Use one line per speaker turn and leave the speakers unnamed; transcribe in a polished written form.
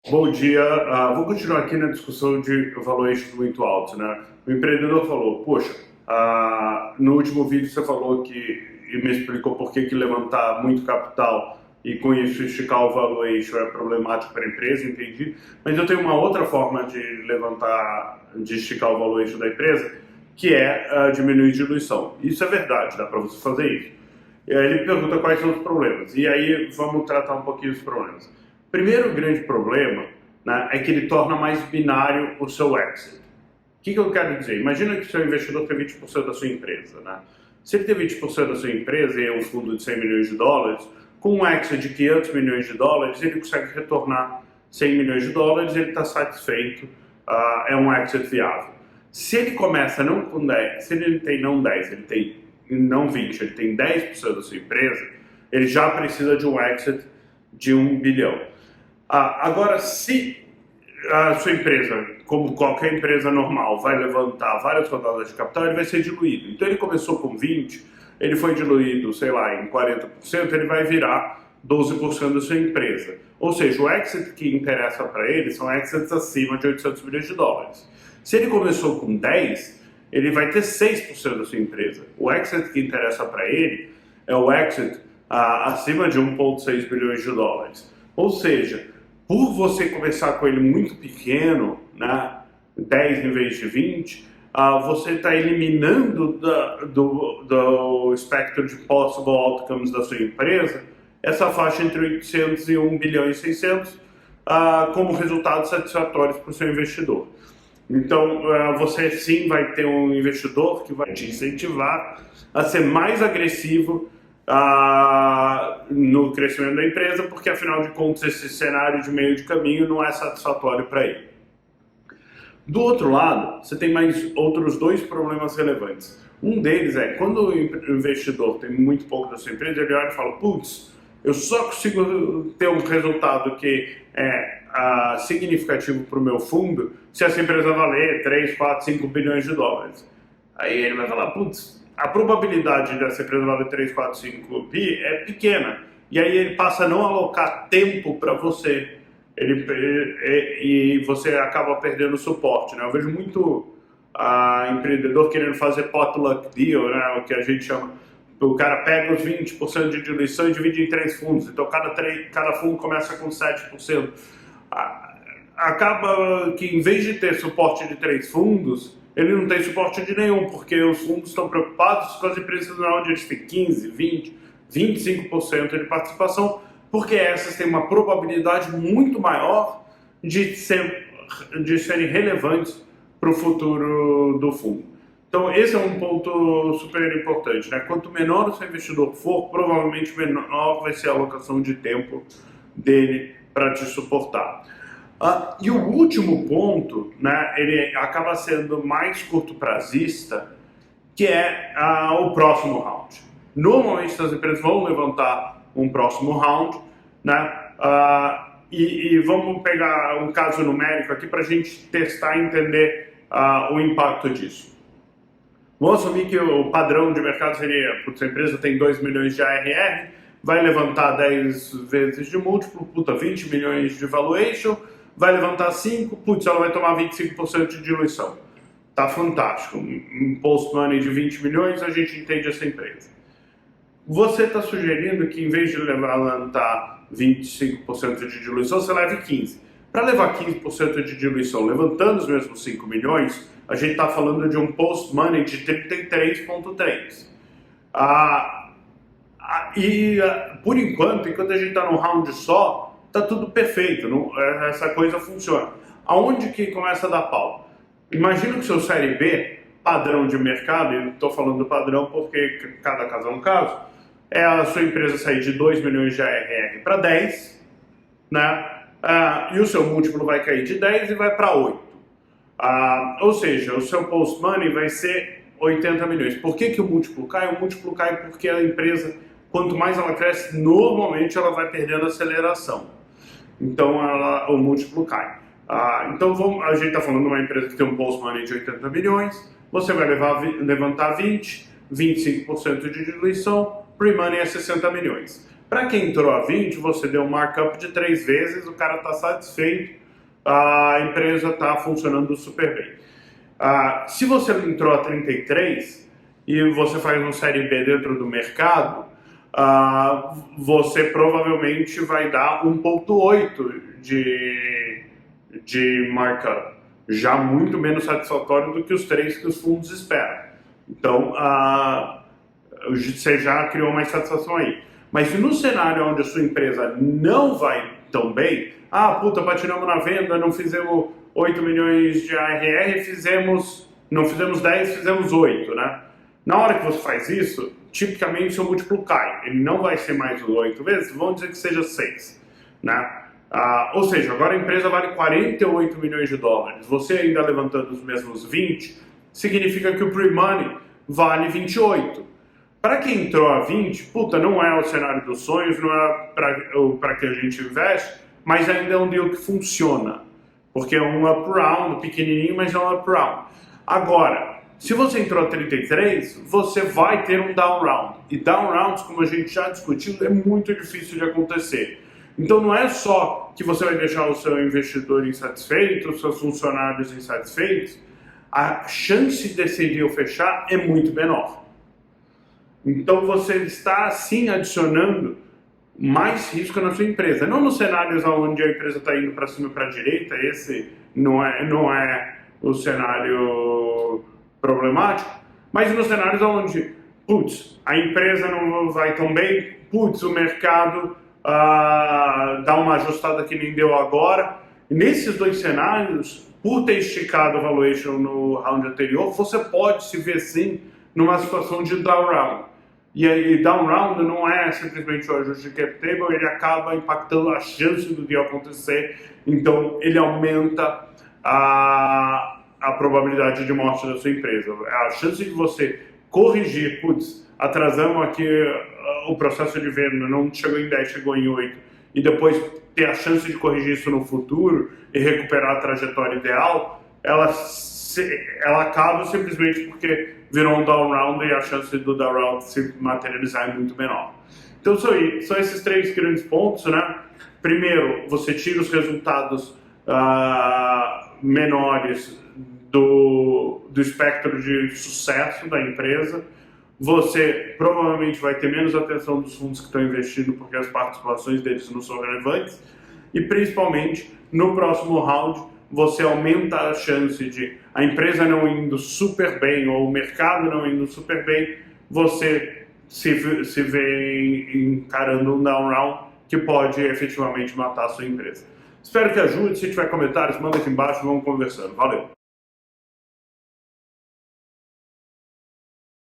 Bom dia. Vou continuar aqui na discussão de valuations muito altos, né? O empreendedor falou, poxa, no último vídeo você falou e me explicou por que levantar muito capital e com isso esticar o valuation é problemático para a empresa, entendi. Mas eu tenho uma outra forma de esticar o valuation da empresa, que é diminuir diluição. Isso é verdade, dá para você fazer isso. E aí ele pergunta quais são os problemas. E aí vamos tratar um pouquinho os problemas. Primeiro grande problema, né, é que ele torna mais binário o seu exit. O que eu quero dizer? Imagina que o seu investidor tem 20% da sua empresa. Né? Se ele tem 20% da sua empresa e é um fundo de 100 milhões de dólares, com um exit de 500 milhões de dólares, ele consegue retornar 100 milhões de dólares, ele está satisfeito, é um exit viável. Se ele começa não com 10, se ele tem não 10, ele tem não 20, ele tem 10% da sua empresa, ele já precisa de um exit de 1 bilhão. Agora, se a sua empresa, como qualquer empresa normal, vai levantar várias rodadas de capital, ele vai ser diluído. Então ele começou com 20, ele foi diluído, sei lá, em 40%, ele vai virar 12% da sua empresa. Ou seja, o exit que interessa para ele são exits acima de 800 milhões de dólares. Se ele começou com 10, ele vai ter 6% da sua empresa. O exit que interessa para ele é o exit acima de 1,6 bilhões de dólares. Ou seja, por você começar com ele muito pequeno, né, 10 em vez de 20, você está eliminando do espectro de possible outcomes da sua empresa essa faixa entre 800 e 1 bilhão e 600 como resultados satisfatórios para o seu investidor. Então, você sim vai ter um investidor que vai te incentivar a ser mais agressivo no crescimento da empresa, porque afinal de contas esse cenário de meio de caminho não é satisfatório para ele. Do outro lado, você tem mais outros dois problemas relevantes. Um deles é, quando o investidor tem muito pouco da sua empresa, ele olha e fala, putz, eu só consigo ter um resultado que é significativo para o meu fundo se essa empresa valer 3, 4, 5 bilhões de dólares. Aí ele vai falar, putz, a probabilidade dessa empresa valer 3, 4, 5 bi é pequena. E aí ele passa a não alocar tempo para você. E você acaba perdendo o suporte. Né? Eu vejo muito empreendedor querendo fazer potluck deal, né? O que a gente chama. O cara pega os 20% de diluição e divide em 3 fundos. Então cada fundo começa com 7%. Acaba que em vez de ter suporte de 3 fundos, ele não tem suporte de nenhum, porque os fundos estão preocupados com as empresas onde eles têm 15, 20, 25% de participação, porque essas têm uma probabilidade muito maior de serem relevantes para o futuro do fundo. Então esse é um ponto super importante, né? Quanto menor o seu investidor for, provavelmente menor vai ser a alocação de tempo dele para te suportar. E o último ponto, né, ele acaba sendo mais curto-prazista, que é o próximo round. Normalmente as empresas vão levantar um próximo round, né, e vamos pegar um caso numérico aqui para a gente testar e entender o impacto disso. Vamos assumir que o padrão de mercado seria, a empresa tem 2 milhões de ARR, vai levantar 10 vezes de múltiplo, 20 milhões de valuation, vai levantar 5, ela vai tomar 25% de diluição. Tá fantástico. Um post-money de 20 milhões, a gente entende essa empresa. Você está sugerindo que em vez de levantar 25% de diluição, você leve 15%. Para levar 15% de diluição, levantando os mesmos 5 milhões, a gente está falando de um post-money de 33,3%. Por enquanto a gente está num round só, tá tudo perfeito, essa coisa funciona. Aonde que começa a dar pau? Imagina que o seu série B, padrão de mercado, e estou falando do padrão porque cada caso é um caso, é a sua empresa sair de 2 milhões de ARR para 10, né? E o seu múltiplo vai cair de 10 e vai para 8. Ou seja, o seu post-money vai ser 80 milhões. Por que o múltiplo cai? O múltiplo cai porque a empresa, quanto mais ela cresce, normalmente ela vai perdendo aceleração. Então o múltiplo cai. Então a gente está falando de uma empresa que tem um post-money de 80 milhões, você vai levantar 20, 25% de diluição, pre-money é 60 milhões. Para quem entrou a 20, você deu um markup de 3 vezes, o cara está satisfeito, a empresa está funcionando super bem. Se você entrou a 33 e você faz um série B dentro do mercado, você provavelmente vai dar 1,8 de markup, já muito menos satisfatório do que os 3 que os fundos esperam. Então, você já criou mais satisfação aí. Mas no cenário onde a sua empresa não vai tão bem, patinamos na venda, não fizemos 8 milhões de ARR, não fizemos 10, fizemos 8, né? Na hora que você faz isso, tipicamente seu múltiplo cai. Ele não vai ser mais 8 vezes, vamos dizer que seja 6, né? Ou seja, agora a empresa vale 48 milhões de dólares. Você ainda levantando os mesmos 20, significa que o pre-money vale 28. Para quem entrou a 20, não é o cenário dos sonhos, não é para que a gente investe, mas ainda é um deal que funciona. Porque é um up round, pequenininho, mas é um up round. Agora, se você entrou a 33, você vai ter um down round. E down rounds, como a gente já discutiu, é muito difícil de acontecer. Então não é só que você vai deixar o seu investidor insatisfeito, os seus funcionários insatisfeitos, a chance desse deal fechar é muito menor. Então você está sim adicionando mais risco na sua empresa. Não nos cenários onde a empresa está indo para cima e para a direita, esse não é o cenário problemático, mas nos cenários onde, a empresa não vai tão bem, o mercado dá uma ajustada que nem deu agora. E nesses dois cenários, por ter esticado o valuation no round anterior, você pode se ver sim numa situação de down round. E aí, down round não é simplesmente o ajuste de cap table, ele acaba impactando a chance do deal acontecer, então ele aumenta a probabilidade de morte da sua empresa. A chance de você corrigir, atrasamos aqui o processo de venda, não chegou em 10, chegou em 8, e depois ter a chance de corrigir isso no futuro e recuperar a trajetória ideal, ela acaba simplesmente porque virou um down round e a chance do down round se materializar é muito menor. Então são esses 3 grandes pontos, né? Primeiro, você tira os resultados menores do espectro de sucesso da empresa. Você provavelmente vai ter menos atenção dos fundos que estão investindo porque as participações deles não são relevantes. E principalmente, no próximo round, você aumenta a chance de a empresa não indo super bem ou o mercado não indo super bem, você se vê encarando um down round que pode efetivamente matar a sua empresa. Espero que ajude. Se tiver comentários, manda aqui embaixo, vamos conversando. Valeu!